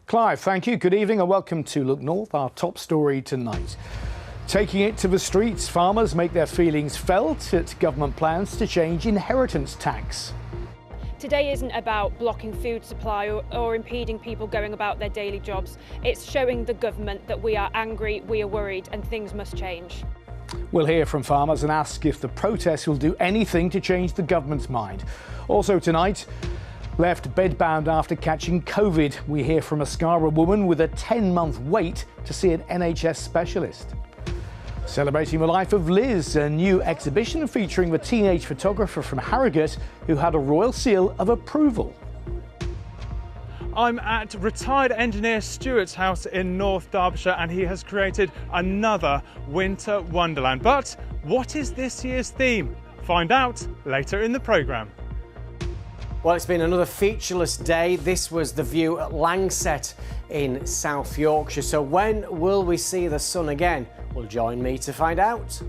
Clive, thank you. Good evening and welcome to Look North, our top story tonight. Taking it to the streets, farmers make their feelings felt at government plans to change inheritance tax. Today isn't about blocking food supply or impeding people going about their daily jobs. It's showing the government that we are angry, we are worried and things must change. We'll hear from farmers and ask if the protests will do anything to change the government's mind. Also tonight, left bedbound after catching COVID. We hear from a Skara woman with a 10-month wait to see an NHS specialist. Celebrating the life of Liz, a new exhibition featuring the teenage photographer from Harrogate who had a royal seal of approval. I'm at retired engineer Stuart's house in North Derbyshire and he has created another winter wonderland. But what is this year's theme? Find out later in the programme. Well, it's been another featureless day. This was the view at Langset in South Yorkshire. So when will we see the sun again? Well, join me to find out.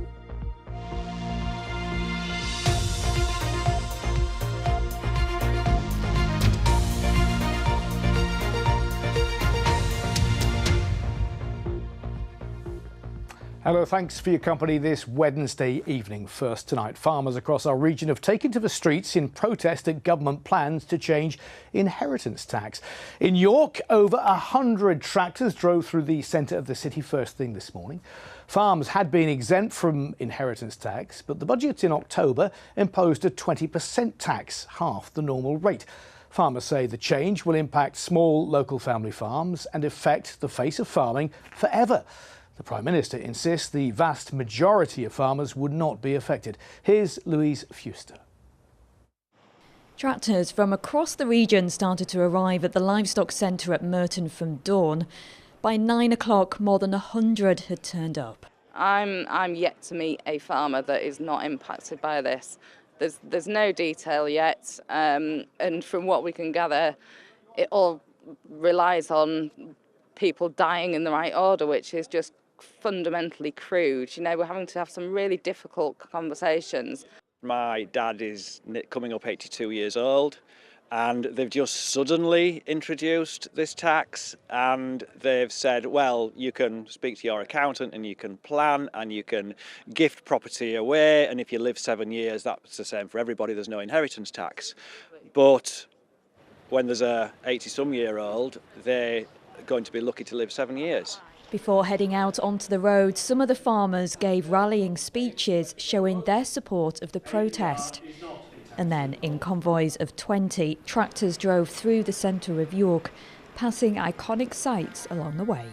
Hello, thanks for your company this Wednesday evening. First tonight, farmers across our region have taken to the streets in protest at government plans to change inheritance tax. In York, over 100 tractors drove through the centre of the city first thing this morning. Farms had been exempt from inheritance tax, but the budget in October imposed a 20% tax, half the normal rate. Farmers say the change will impact small local family farms and affect the face of farming forever. The Prime Minister insists the vast majority of farmers would not be affected. Here's Louise Fuster. Tractors from across the region started to arrive at the livestock centre at Merton from dawn. By 9 o'clock, more than 100 had turned up. I'm yet to meet a farmer that is not impacted by this. There's no detail yet, and from what we can gather, it all relies on people dying in the right order, which is just fundamentally crude. You know, we're having to have some really difficult conversations. My dad is coming up 82 years old and they've just suddenly introduced this tax and they've said, well, you can speak to your accountant and you can plan and you can gift property away, and if you live 7 years, that's the same for everybody, there's no inheritance tax. But when there's a 80-some-year-old, they're going to be lucky to live 7 years. Before heading out onto the road, some of the farmers gave rallying speeches showing their support of the protest. And then, in convoys of 20, tractors drove through the centre of York, passing iconic sites along the way.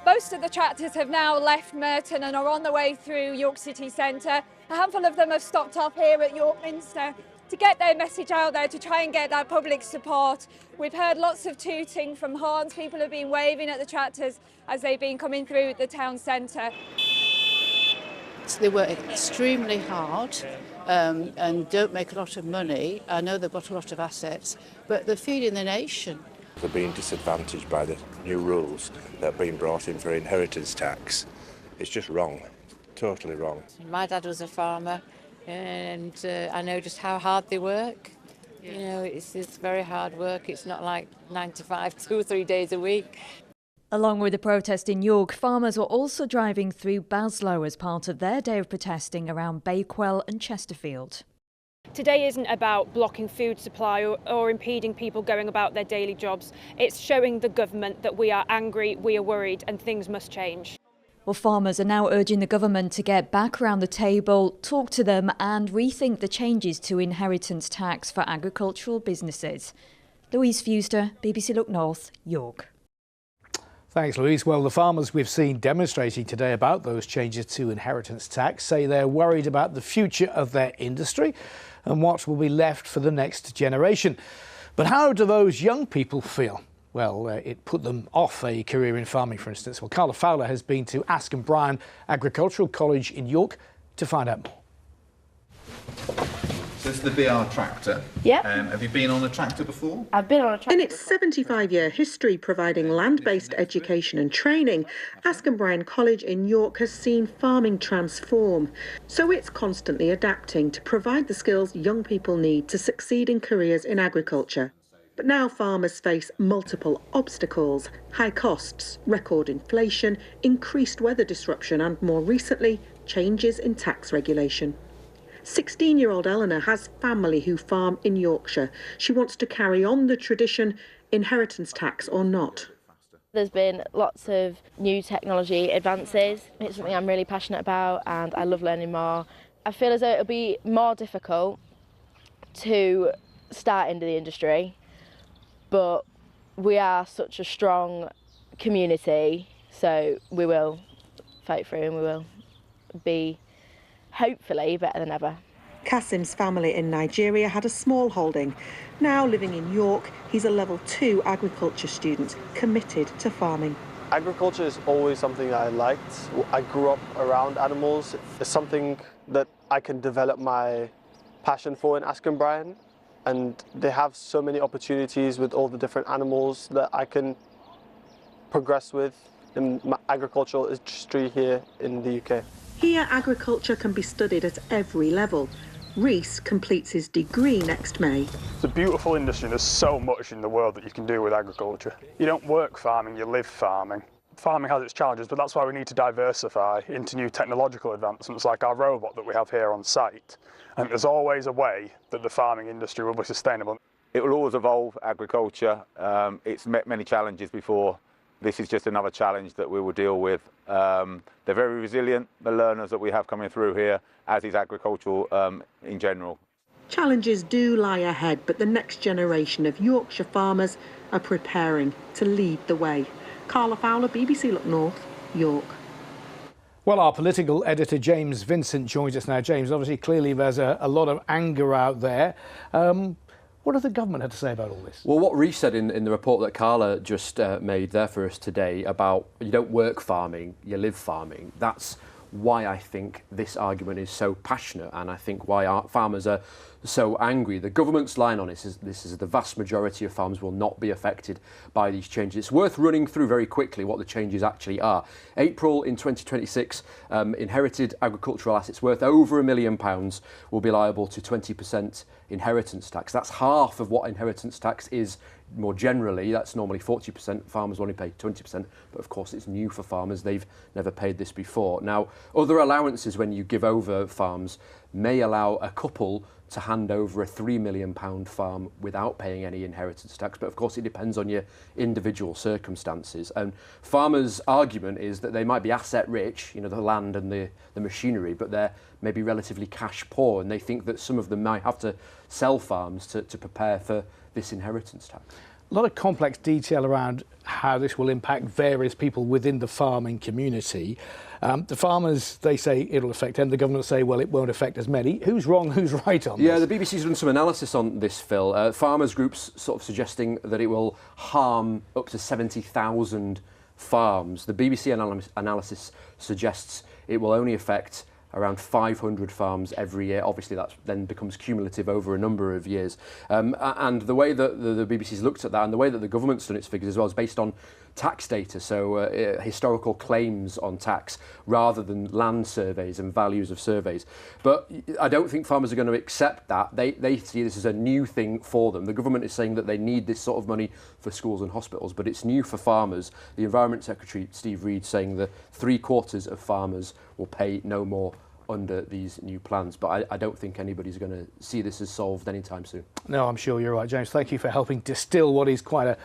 Most of the tractors have now left Merton and are on the way through York city centre. A handful of them have stopped off here at York Minster to get their message out there, to try and get that public support. We've heard lots of tooting from horns. People have been waving at the tractors as they've been coming through the town centre. They work extremely hard and don't make a lot of money. I know they've got a lot of assets, but they're feeding the nation. They're being disadvantaged by the new rules that are being brought in for inheritance tax. It's just wrong, totally wrong. My dad was a farmer, and I know just how hard they work. You know, it's very hard work. It's not like 9 to 5, 2 or 3 days a week. Along with the protest in York, farmers were also driving through Baslow as part of their day of protesting around Bakewell and Chesterfield. Today isn't about blocking food supply or impeding people going about their daily jobs. It's showing the government that we are angry, we are worried and things must change. Well, farmers are now urging the government to get back around the table, talk to them and rethink the changes to inheritance tax for agricultural businesses. Louise Fuster, BBC Look North, York. Thanks, Louise. Well, the farmers we've seen demonstrating today about those changes to inheritance tax say they're worried about the future of their industry and what will be left for the next generation. But how do those young people feel? Well, it put them off a career in farming, for instance. Well, Carla Fowler has been to Askham Bryan Agricultural College in York to find out more. So this is the BR tractor. Yeah. Have you been on a tractor before? I've been on a tractor. In its 75-year history providing land-based education and training, Askham Bryan College in York has seen farming transform. So it's constantly adapting to provide the skills young people need to succeed in careers in agriculture. But now farmers face multiple obstacles: high costs, record inflation, increased weather disruption and, more recently, changes in tax regulation. 16-year-old Eleanor has family who farm in Yorkshire. She wants to carry on the tradition, inheritance tax or not. There's been lots of new technology advances. It's something I'm really passionate about and I love learning more. I feel as though it'll be more difficult to start into the industry, but we are such a strong community, so we will fight through and we will be hopefully better than ever. Kasim's family in Nigeria had a small holding. Now living in York, he's a level 2 agriculture student committed to farming. Agriculture is always something that I liked. I grew up around animals. It's something that I can develop my passion for in Askham Bryan, and they have so many opportunities with all the different animals that I can progress with in my agricultural industry here in the UK. Here, agriculture can be studied at every level. Reese completes his degree next May. It's a beautiful industry. There's so much in the world that you can do with agriculture. You don't work farming, you live farming. Farming has its challenges, but that's why we need to diversify into new technological advancements like our robot that we have here on site. And there's always a way that the farming industry will be sustainable. It will always evolve, agriculture. It's met many challenges before. This is just another challenge that we will deal with. They're very resilient, the learners that we have coming through here, as is agriculture in general. Challenges do lie ahead, but the next generation of Yorkshire farmers are preparing to lead the way. Carla Fowler, BBC Look North, York. Well, our political editor James Vincent joins us now. James, obviously, clearly there's a lot of anger out there. What does the government have to say about all this? Well, what Reece said in the report that Carla just made there for us today about you don't work farming, you live farming, that's why I think this argument is so passionate, and I think why our farmers are so angry. The government's line on this is the vast majority of farmers will not be affected by these changes. It's worth running through very quickly what the changes actually are. April in 2026, inherited agricultural assets worth over £1 million will be liable to 20% inheritance tax. That's half of what inheritance tax is more generally. That's normally 40%. Farmers only pay 20%, but of course it's new for farmers. They've never paid this before. Now, other allowances when you give over farms may allow a couple to hand over a £3 million farm without paying any inheritance tax, but of course it depends on your individual circumstances. And farmers' argument is that they might be asset rich, you know, the land and the machinery, but they're maybe relatively cash poor, and they think that some of them might have to sell farms to prepare for this inheritance tax. A lot of complex detail around how this will impact various people within the farming community. The farmers, they say it'll affect them. The government say, well, it won't affect as many. Who's wrong, who's right on this? Yeah, the BBC's done some analysis on this, Phil. Farmers groups sort of suggesting that it will harm up to 70,000 farms. The BBC analysis suggests it will only affect around 500 farms every year. Obviously, that then becomes cumulative over a number of years. And the way that the BBC's looked at that and the way that the government's done its figures as well is based on tax data, so historical claims on tax rather than land surveys and values of surveys. But I don't think farmers are going to accept that. They see this as a new thing for them. The government is saying that they need this sort of money for schools and hospitals, but it's new for farmers. The Environment Secretary, Steve Reed, saying that 3/4 of farmers will pay no more under these new plans, but I don't think anybody's going to see this as solved anytime soon. No, I'm sure you're right, James. Thank you for helping distill what is quite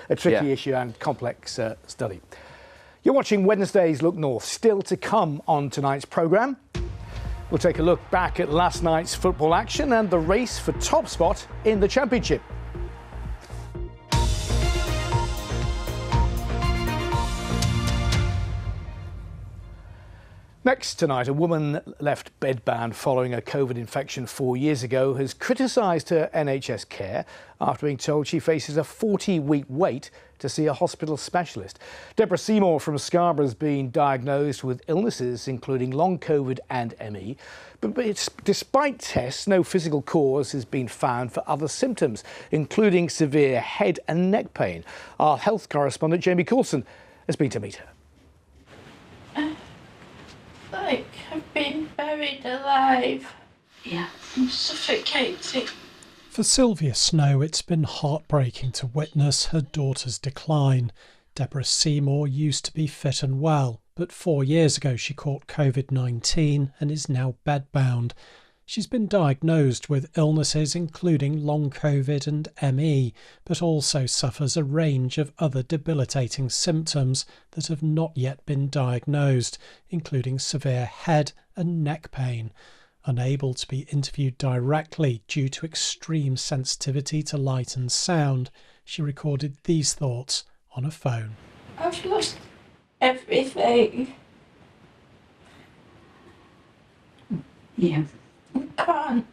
a tricky issue and complex study. You're watching Wednesday's Look North. Still to come on tonight's programme, we'll take a look back at last night's football action and the race for top spot in the Championship. Next tonight, a woman left bedbound following a COVID infection 4 years ago has criticised her NHS care after being told she faces a 40-week wait to see a hospital specialist. Deborah Seymour from Scarborough has been diagnosed with illnesses including long COVID and ME. But despite tests, no physical cause has been found for other symptoms, including severe head and neck pain. Our health correspondent, Jamie Coulson, has been to meet her. Like I've been buried alive. Yeah, I'm suffocating. For Sylvia Snow, it's been heartbreaking to witness her daughter's decline. Deborah Seymour used to be fit and well, but 4 years ago she caught COVID-19 and is now bedbound. She's been diagnosed with illnesses including long COVID and ME, but also suffers a range of other debilitating symptoms that have not yet been diagnosed, including severe head and neck pain. Unable to be interviewed directly due to extreme sensitivity to light and sound, she recorded these thoughts on a phone. I've lost everything. Yeah. I can't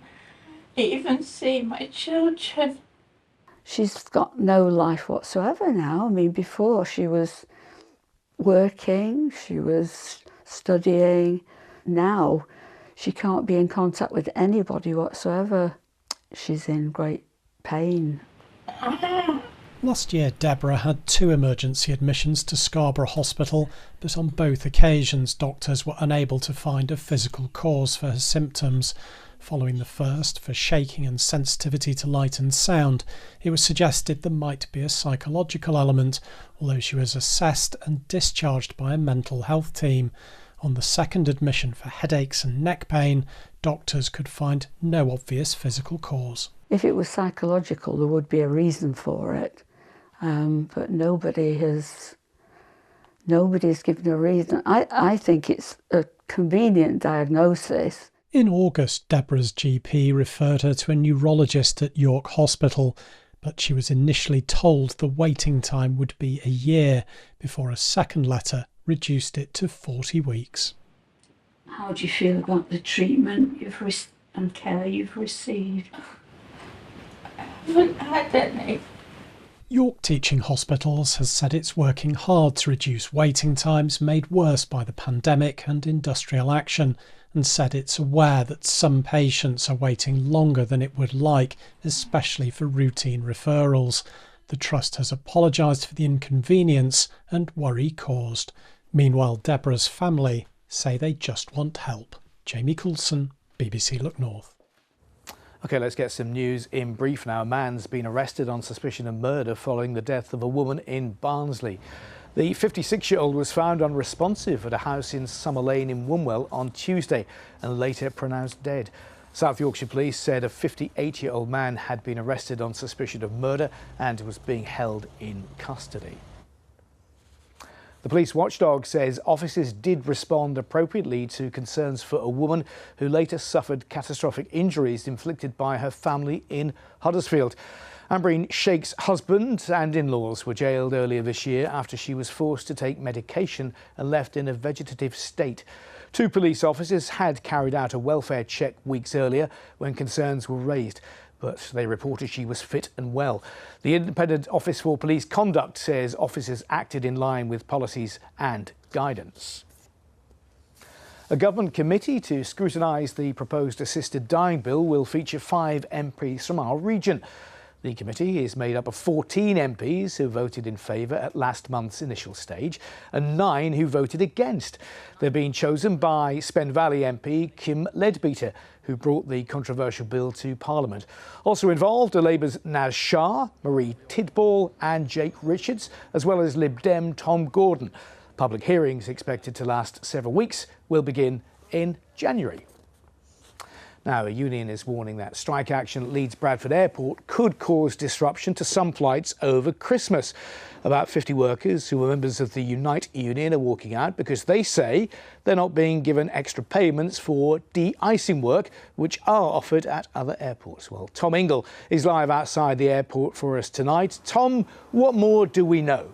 even see my children. She's got no life whatsoever now. I mean, before she was working, she was studying. Now she can't be in contact with anybody whatsoever. She's in great pain. Last year, Deborah had 2 emergency admissions to Scarborough Hospital, but on both occasions doctors were unable to find a physical cause for her symptoms. Following the first, for shaking and sensitivity to light and sound, it was suggested there might be a psychological element, although she was assessed and discharged by a mental health team. On the second admission for headaches and neck pain, doctors could find no obvious physical cause. If it was psychological, there would be a reason for it. But nobody's given a reason. I think it's a convenient diagnosis. In August, Deborah's GP referred her to a neurologist at York Hospital, but she was initially told the waiting time would be a year before a second letter reduced it to 40 weeks. How do you feel about the treatment and care you've received? I haven't had any. York Teaching Hospitals has said it's working hard to reduce waiting times made worse by the pandemic and industrial action, and said it's aware that some patients are waiting longer than it would like, especially for routine referrals. The Trust has apologised for the inconvenience and worry caused. Meanwhile, Deborah's family say they just want help. Jamie Coulson, BBC Look North. OK, let's get some news in brief now. A man's been arrested on suspicion of murder following the death of a woman in Barnsley. The 56-year-old was found unresponsive at a house in Summer Lane in Wombwell on Tuesday and later pronounced dead. South Yorkshire Police said a 58-year-old man had been arrested on suspicion of murder and was being held in custody. The police watchdog says officers did respond appropriately to concerns for a woman who later suffered catastrophic injuries inflicted by her family in Huddersfield. Ambreen Sheikh's husband and in-laws were jailed earlier this year after she was forced to take medication and left in a vegetative state. 2 police officers had carried out a welfare check weeks earlier when concerns were raised, but they reported she was fit and well. The Independent Office for Police Conduct says officers acted in line with policies and guidance. A government committee to scrutinise the proposed assisted dying bill will feature 5 MPs from our region. The committee is made up of 14 MPs who voted in favour at last month's initial stage and 9 who voted against. They're being chosen by Spen Valley MP Kim Leadbeater, who brought the controversial bill to Parliament. Also involved are Labour's Naz Shah, Marie Tidball and Jake Richards, as well as Lib Dem Tom Gordon. Public hearings expected to last several weeks will begin in January. Now, a union is warning that strike action at Leeds Bradford Airport could cause disruption to some flights over Christmas. About 50 workers who are members of the Unite union are walking out because they say they're not being given extra payments for de-icing work, which are offered at other airports. Well, Tom Ingle is live outside the airport for us tonight. Tom, what more do we know?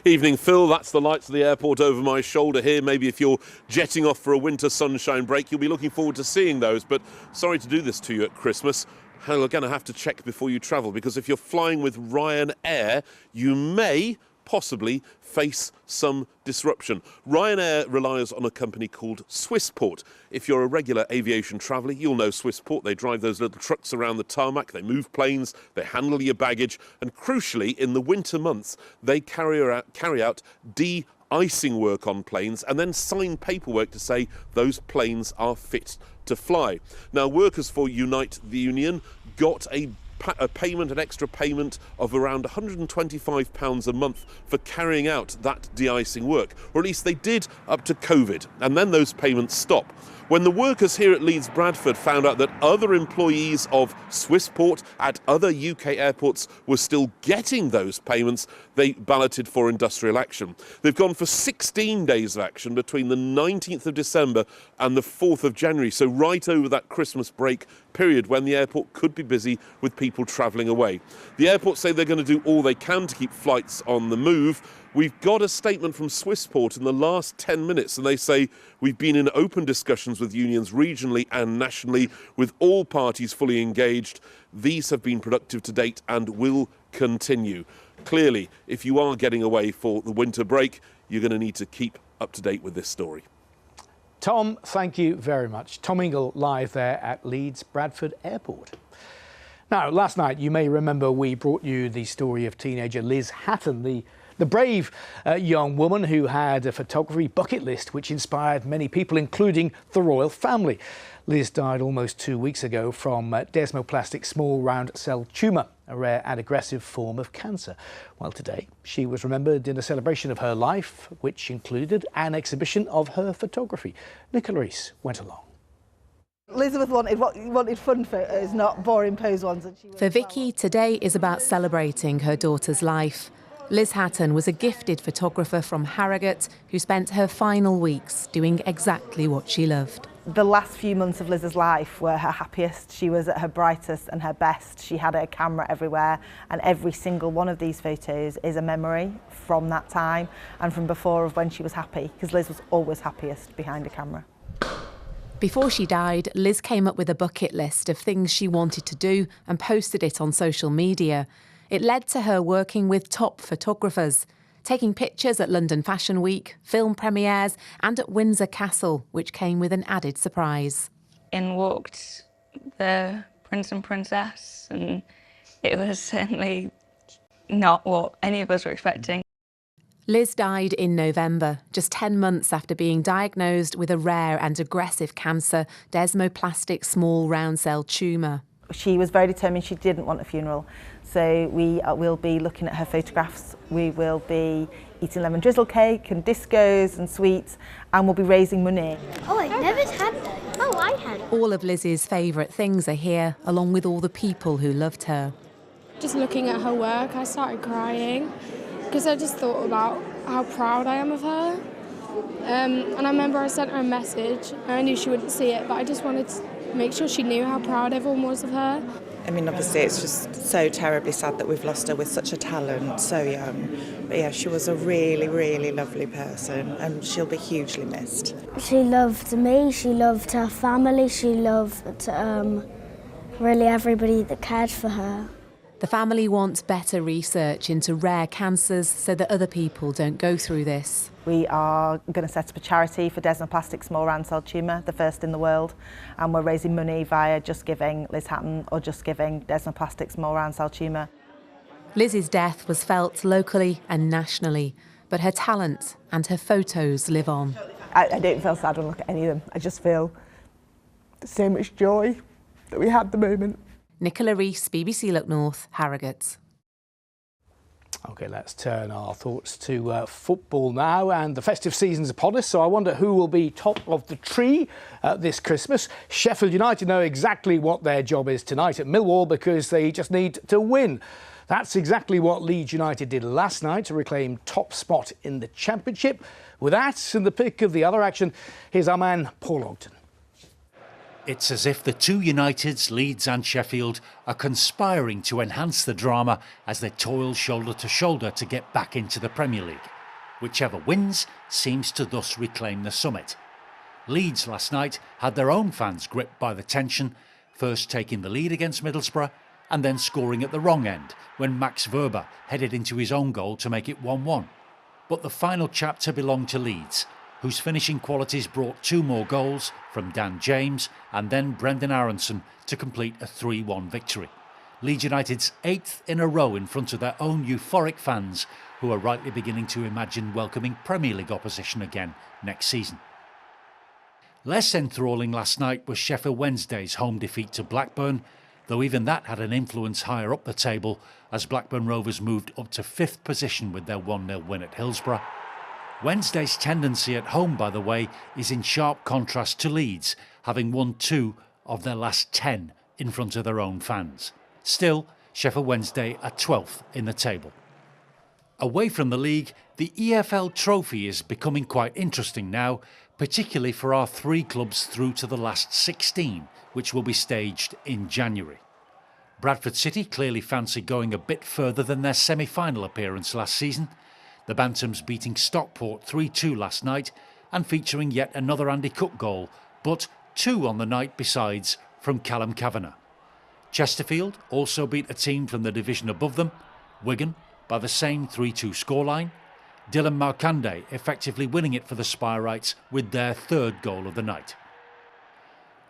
Evening, Phil. That's the lights of the airport over my shoulder here. Maybe if you're jetting off for a winter sunshine break, you'll be looking forward to seeing those. But sorry to do this to you at Christmas. You're going to have to check before you travel, because if you're flying with Ryanair, you may possibly face some disruption. Ryanair relies on a company called Swissport. If you're a regular aviation traveller, you'll know Swissport. They drive those little trucks around the tarmac, they move planes, they handle your baggage, and crucially, in the winter months, they carry out de-icing work on planes and then sign paperwork to say those planes are fit to fly. Now, workers for Unite the Union got an extra payment of around £125 a month for carrying out that de-icing work, or at least they did up to COVID, and then those payments stop. When the workers here at Leeds Bradford found out that other employees of Swissport at other UK airports were still getting those payments, they balloted for industrial action. They've gone for 16 days of action between the 19th of December and the 4th of January, so right over that Christmas break period when the airport could be busy with people travelling away. The airport say they're going to do all they can to keep flights on the move. We've got a statement from Swissport in the last 10 minutes, and they say we've been in open discussions with unions regionally and nationally, with all parties fully engaged. These have been productive to date and will continue. Clearly, if you are getting away for the winter break, you're going to need to keep up to date with this story. Tom, thank you very much. Tom Ingle live there at Leeds Bradford Airport. Now, last night, you may remember we brought you the story of teenager Liz Hatton, the brave young woman who had a photography bucket list which inspired many people, including the royal family. Liz died almost 2 weeks ago from desmoplastic small round cell tumour, a rare and aggressive form of cancer. Well, today she was remembered in a celebration of her life, which included an exhibition of her photography. Nicola Rees went along. Elizabeth wanted fun photos, not boring pose ones. For Vicky, today is about celebrating her daughter's life. Liz Hatton was a gifted photographer from Harrogate who spent her final weeks doing exactly what she loved. The last few months of Liz's life were her happiest. She was at her brightest and her best. She had her camera everywhere, and every single one of these photos is a memory from that time and from before of when she was happy, because Liz was always happiest behind a camera. Before she died, Liz came up with a bucket list of things she wanted to do and posted it on social media. It led to her working with top photographers, taking pictures at London Fashion Week, film premieres and at Windsor Castle, which came with an added surprise. In walked the Prince and Princess, and it was certainly not what any of us were expecting. Liz died in November, just 10 months after being diagnosed with a rare and aggressive cancer, desmoplastic small round cell tumour. She was very determined she didn't want a funeral, so we will be looking at her photographs. We will be eating lemon drizzle cake and discos and sweets, and we'll be raising money. Oh, I've never had that. Oh, I had. All of Liz's favourite things are here, along with all the people who loved her. Just looking at her work, I started crying because I just thought about how proud I am of her. And I remember I sent her a message. I knew she wouldn't see it, but I just wanted to make sure she knew how proud everyone was of her. I mean, obviously it's just so terribly sad that we've lost her with such a talent, so young. But yeah, she was a really, really lovely person, and she'll be hugely missed. She loved me, she loved her family, she loved really everybody that cared for her. The family wants better research into rare cancers so that other people don't go through this. We are going to set up a charity for desmoplastic small round cell tumour, the first in the world, and we're raising money via Just Giving Liz Hatton or Just Giving desmoplastic small round cell tumour. Liz's death was felt locally and nationally, but her talent and her photos live on. I don't feel sad when I look at any of them. I just feel so much joy that we had the moment. Nicola Rees, BBC Look North, Harrogate. OK, let's turn our thoughts to football now, and the festive season's upon us, so I wonder who will be top of the tree this Christmas. Sheffield United know exactly what their job is tonight at Millwall because they just need to win. That's exactly what Leeds United did last night to reclaim top spot in the Championship. With that and the pick of the other action, here's our man Paul Ogden. It's as if the two Uniteds, Leeds and Sheffield, are conspiring to enhance the drama as they toil shoulder to shoulder to get back into the Premier League. Whichever wins seems to thus reclaim the summit. Leeds last night had their own fans gripped by the tension, first taking the lead against Middlesbrough and then scoring at the wrong end when Max Wöber headed into his own goal to make it 1-1. But the final chapter belonged to Leeds, whose finishing qualities brought two more goals from Dan James and then Brendan Aronson to complete a 3-1 victory. Leeds United's 8th in a row in front of their own euphoric fans, who are rightly beginning to imagine welcoming Premier League opposition again next season. Less enthralling last night was Sheffield Wednesday's home defeat to Blackburn, though even that had an influence higher up the table as Blackburn Rovers moved up to 5th position with their 1-0 win at Hillsborough. Wednesday's tendency at home, by the way, is in sharp contrast to Leeds, having won 2 of their last 10 in front of their own fans. Still, Sheffield Wednesday are 12th in the table. Away from the league, the EFL Trophy is becoming quite interesting now, particularly for our 3 clubs through to the last 16, which will be staged in January. Bradford City clearly fancy going a bit further than their semi-final appearance last season, the Bantams beating Stockport 3-2 last night and featuring yet another Andy Cook goal, but 2 on the night besides from Callum Kavanagh. Chesterfield also beat a team from the division above them, Wigan, by the same 3-2 scoreline, Dylan Markande effectively winning it for the Spireites with their 3rd goal of the night.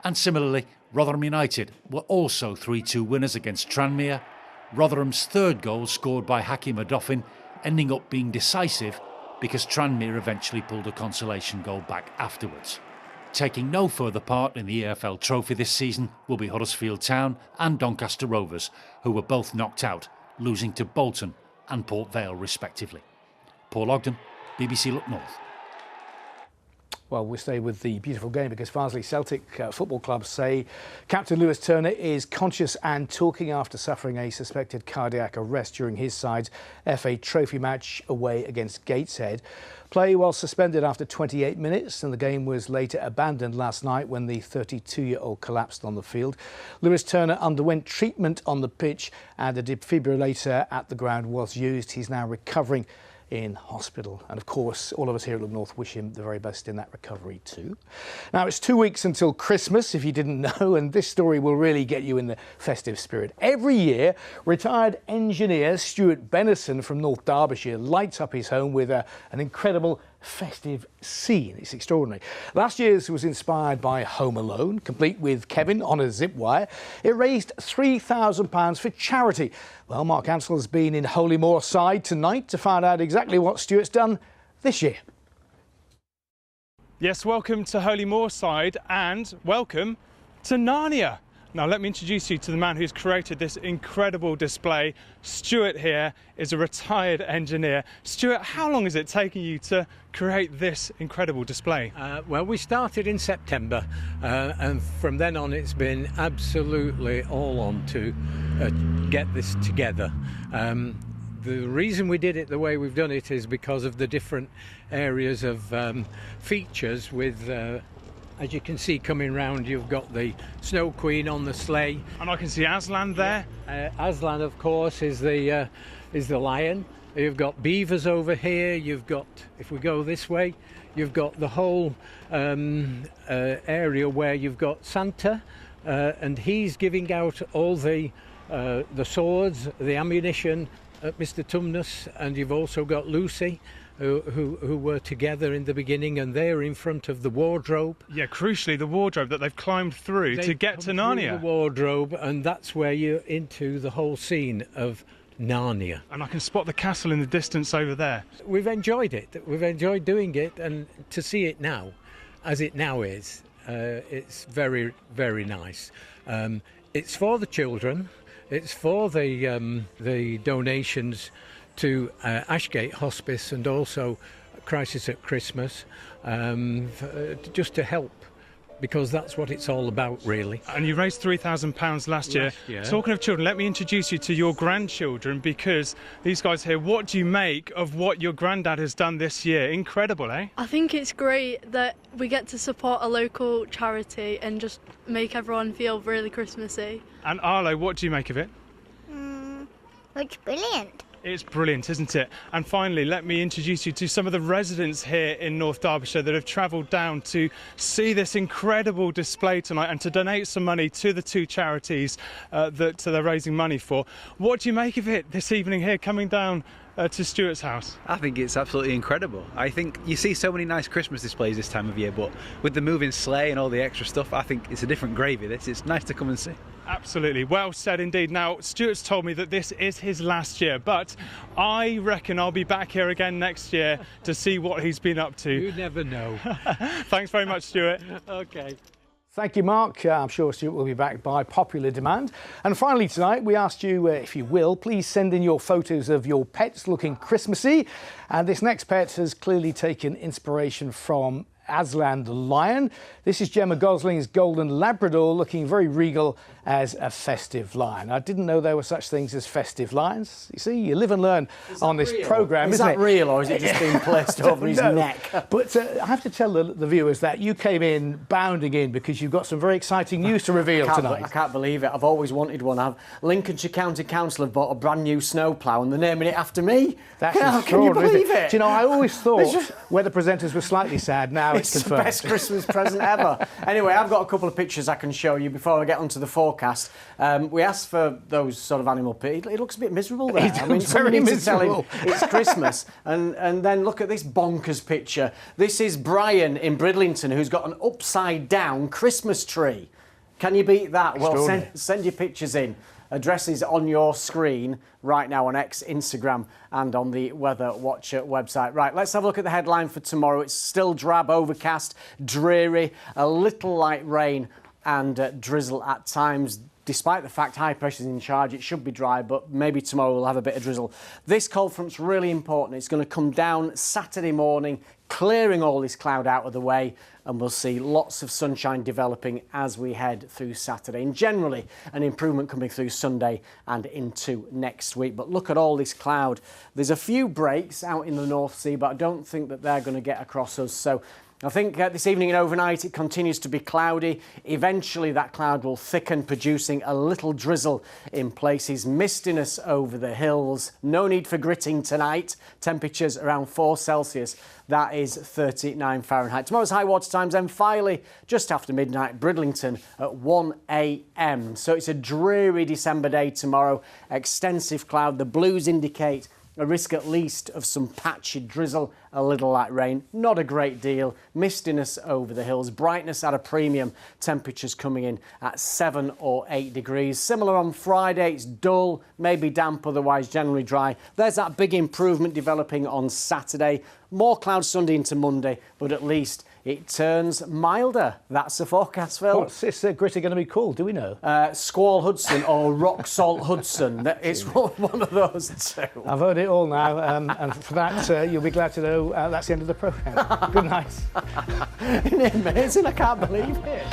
And similarly, Rotherham United were also 3-2 winners against Tranmere, Rotherham's 3rd goal scored by Hakeem Odoffin ending up being decisive because Tranmere eventually pulled a consolation goal back afterwards. Taking no further part in the EFL Trophy this season will be Huddersfield Town and Doncaster Rovers, who were both knocked out, losing to Bolton and Port Vale respectively. Paul Ogden, BBC Look North. Well, we'll stay with the beautiful game because Farsley Celtic Football Club say Captain Lewis Turner is conscious and talking after suffering a suspected cardiac arrest during his side's FA Trophy match away against Gateshead. Play was suspended after 28 minutes and the game was later abandoned last night when the 32-year-old collapsed on the field. Lewis Turner underwent treatment on the pitch and a defibrillator at the ground was used. He's now recovering in hospital. And of course, all of us here at Look North wish him the very best in that recovery too. Now, it's 2 weeks until Christmas, if you didn't know, and this story will really get you in the festive spirit. Every year, retired engineer Stuart Benison from North Derbyshire lights up his home with an incredible festive scene. It's extraordinary. Last year's was inspired by Home Alone, complete with Kevin on a zip wire. It raised £3,000 for charity. Well, Mark Ansell has been in Holy Moorside tonight to find out exactly what Stuart's done this year. Yes, welcome to Holy Moorside and welcome to Narnia. Now let me introduce you to the man who's created this incredible display. Stuart here is a retired engineer. Stuart, how long has it taken you to create this incredible display? Well, we started in September and from then on it's been absolutely all on to get this together. The reason we did it the way we've done it is because of the different areas of features with as you can see coming round, you've got the Snow Queen on the sleigh. And I can see Aslan there. Aslan, of course, is the lion. You've got beavers over here. You've got, if we go this way, you've got the whole area where you've got Santa, and he's giving out all the swords, the ammunition at Mr. Tumnus, and you've also got Lucy, who were together in the beginning, and they're in front of the wardrobe. Yeah, crucially, the wardrobe that they've climbed through to get to Narnia. The wardrobe, and that's where you're into the whole scene of Narnia. And I can spot the castle in the distance over there. We've enjoyed it. We've enjoyed doing it, and to see it now, as it now is, it's very, very nice. It's for the children. It's for the donations to Ashgate Hospice and also Crisis at Christmas, just to help, because that's what it's all about, really. And you raised £3,000 last year. Talking of children, let me introduce you to your grandchildren, because these guys here, what do you make of what your granddad has done this year? Incredible, eh? I think it's great that we get to support a local charity and just make everyone feel really Christmassy. And Arlo, what do you make of it? It's brilliant. It's brilliant, isn't it? And finally, let me introduce you to some of the residents here in North Derbyshire that have travelled down to see this incredible display tonight and to donate some money to the 2 charities that they're raising money for. What do you make of it this evening here, coming down to Stuart's house? I think it's absolutely incredible. I think you see so many nice Christmas displays this time of year, but with the moving sleigh and all the extra stuff, I think it's a different gravy. It's nice to come and see. Absolutely, well said indeed. Now, Stuart's told me that this is his last year, but I reckon I'll be back here again next year to see what he's been up to. You never know. Thanks very much, Stuart. OK. Thank you, Mark. I'm sure Stuart will be back by popular demand. And finally tonight, we asked you, if you will, please send in your photos of your pets looking Christmassy. And this next pet has clearly taken inspiration from Aslan the lion. This is Gemma Gosling's golden Labrador, looking very regal as a festive lion. I didn't know there were such things as festive lions. You see, you live and learn on this programme, isn't it? Is that real, or is it just being placed over his neck? But I have to tell the viewers that you came in bounding in because you've got some very exciting news to reveal tonight. I can't believe it. I've always wanted one. Lincolnshire County Council have bought a brand new snowplough and they're naming it after me. That's Can you believe it? Do you know, I always thought weather presenters were slightly sad. Now it's confirmed. The best Christmas present ever. Anyway, I've got a couple of pictures I can show you before I get onto the forecast. We asked for those sort of animal pictures. It looks a bit miserable there. I mean, very miserable. It's Christmas. and then look at this bonkers picture. This is Brian in Bridlington, who's got an upside down Christmas tree. Can you beat that? Well, send your pictures in. Addresses on your screen right now on X, Instagram and on the Weather Watcher website. Right, let's have a look at the headline for tomorrow. It's still drab, overcast, dreary, a little light rain and drizzle at times. Despite the fact high pressure's in charge, it should be dry, but maybe tomorrow we'll have a bit of drizzle. This cold front's really important. It's going to come down Saturday morning, clearing all this cloud out of the way, and we'll see lots of sunshine developing as we head through Saturday. And generally, an improvement coming through Sunday and into next week. But look at all this cloud. There's a few breaks out in the North Sea, but I don't think that they're going to get across us. So I think this evening and overnight it continues to be cloudy. Eventually that cloud will thicken, producing a little drizzle in places. Mistiness over the hills. No need for gritting tonight. Temperatures around 4 Celsius. That is 39 Fahrenheit. Tomorrow's high water times then Filey just after midnight, Bridlington at 1 a.m. So it's a dreary December day tomorrow. Extensive cloud. The blues indicate a risk at least of some patchy drizzle, a little light rain, not a great deal. Mistiness over the hills, brightness at a premium, temperatures coming in at 7 or 8 degrees. Similar on Friday, it's dull, maybe damp, otherwise generally dry. There's that big improvement developing on Saturday. More clouds Sunday into Monday, but at least it turns milder. That's the forecast, Phil. What's this gritty going to be called? Do we know? Squall Hudson or Rock Salt Hudson. It's one of those two. I've heard it all now, and for that, you'll be glad to know that's the end of the programme. Good night. Isn't it amazing? I can't believe it.